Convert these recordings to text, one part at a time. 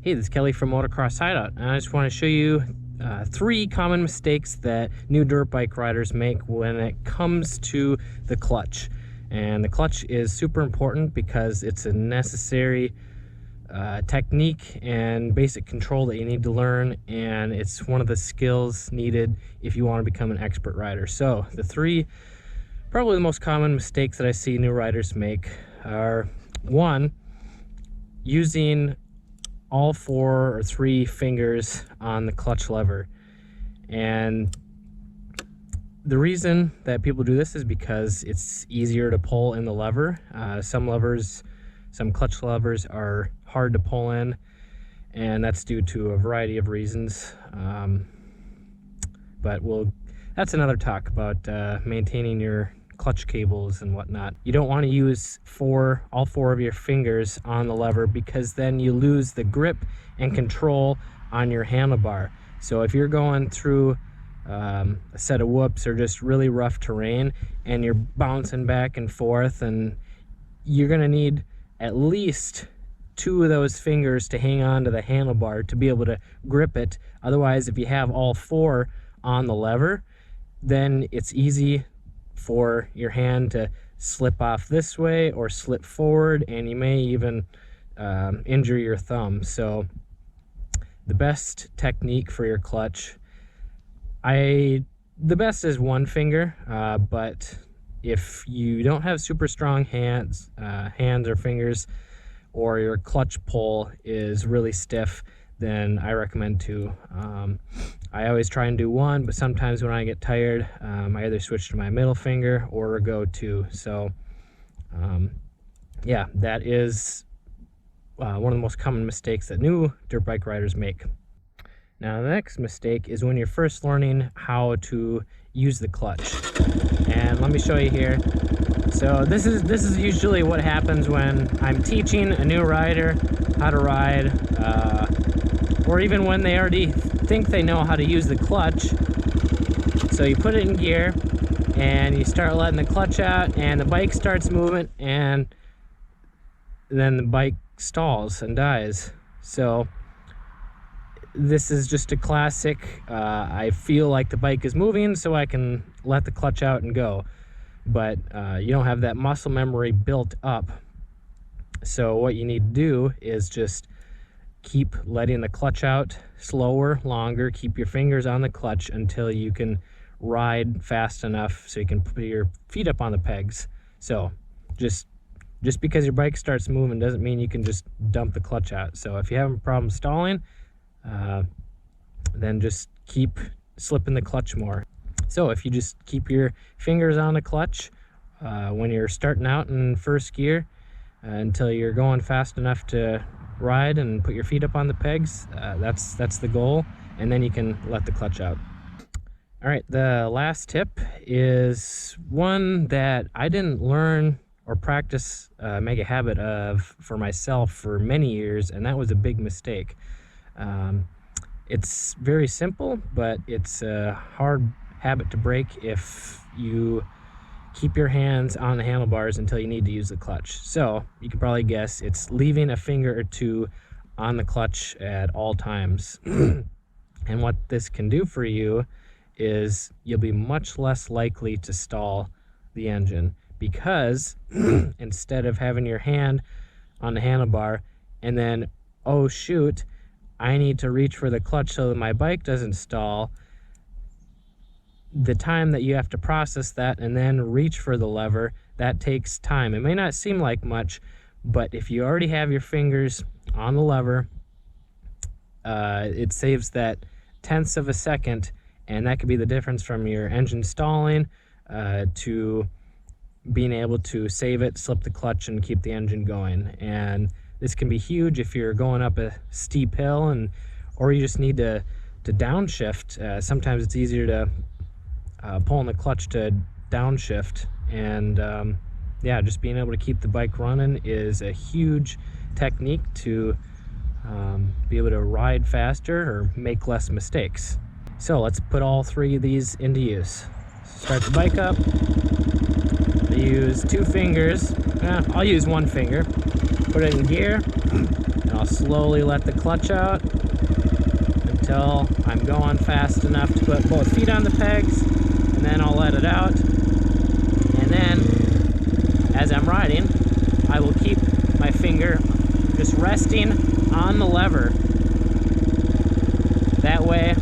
Hey, this is Kelly from Motocross Hideout, and I just want to show you 3 common mistakes that new dirt bike riders make when it comes to the clutch. And the clutch is super important because it's a necessary technique and basic control that you need to learn, and it's one of the skills needed if you want to become an expert rider. So the 3 probably the most common mistakes that I see new riders make are: 1, using all 4 or 3 fingers on the clutch lever. And the reason that people do this is because it's easier to pull in the lever. Some clutch levers are hard to pull in, and that's due to a variety of reasons. But that's another talk about maintaining your clutch cables and whatnot. You don't want to use all 4 of your fingers on the lever, because then you lose the grip and control on your handlebar. So if you're going through a set of whoops or just really rough terrain and you're bouncing back and forth, and you're going to need at least 2 of those fingers to hang on to the handlebar to be able to grip it. Otherwise, if you have all 4 on the lever, then it's easy for your hand to slip off this way or slip forward, and you may even injure your thumb. So the best technique for your clutch, the best is 1 finger, but if you don't have super strong hands or fingers, or your clutch pull is really stiff, then I recommend 2. I always try and do 1, but sometimes when I get tired, I either switch to my middle finger or go 2. So yeah, that is one of the most common mistakes that new dirt bike riders make. Now, the next mistake is when you're first learning how to use the clutch. And let me show you here. So this is usually what happens when I'm teaching a new rider how to ride, or even when they already think they know how to use the clutch. So you put it in gear and you start letting the clutch out, and the bike starts moving, and then the bike stalls and dies. So this is just a classic, I feel like the bike is moving, so I can let the clutch out and go. But you don't have that muscle memory built up. So what you need to do is just keep letting the clutch out slower, longer. Keep your fingers on the clutch until you can ride fast enough so you can put your feet up on the pegs. So just because your bike starts moving doesn't mean you can just dump the clutch out. So if you have a problem stalling, then just keep slipping the clutch more. So if you just keep your fingers on the clutch when you're starting out in first gear until you're going fast enough to ride and put your feet up on the pegs, that's the goal, and then you can let the clutch out. All right, the last tip is one that I didn't learn or practice, make a habit of for myself for many years, and that was a big mistake. It's very simple, but it's a hard habit to break if you keep your hands on the handlebars until you need to use the clutch. So you can probably guess it's leaving a finger or 2 on the clutch at all times. And what this can do for you is you'll be much less likely to stall the engine, because instead of having your hand on the handlebar and then, oh shoot, I need to reach for the clutch so that my bike doesn't stall, the time that you have to process that and then reach for the lever, that takes time. It may not seem like much, but if you already have your fingers on the lever, it saves that 1/10 of a second, and that could be the difference from your engine stalling to being able to save it, slip the clutch, and keep the engine going. And this can be huge if you're going up a steep hill, or you just need to downshift. Sometimes it's easier to pull on the clutch to downshift, and yeah, just being able to keep the bike running is a huge technique to be able to ride faster or make less mistakes. So let's put all 3 of these into use. Start the bike up. I use 2 fingers. I'll use 1 finger. Put it in gear, and I'll slowly let the clutch out until I'm going fast enough to put both feet on the pegs, and then I'll let it out. And then as I'm riding, I will keep my finger just resting on the lever. That way,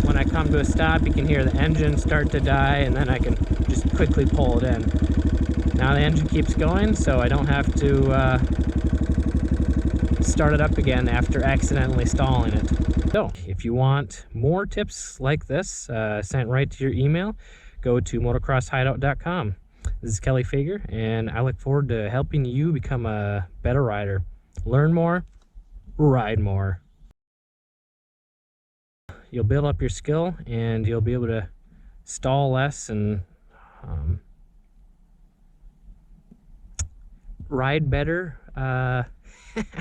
when I come to a stop, you can hear the engine start to die, and then I can just quickly pull it in. Now the engine keeps going, so I don't have to start it up again after accidentally stalling it. So if you want more tips like this sent right to your email, go to motocrosshideout.com. This is Kelly Fager, and I look forward to helping you become a better rider. Learn more, ride more. You'll build up your skill, and you'll be able to stall less and ride better.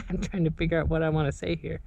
I'm trying to figure out what I want to say here.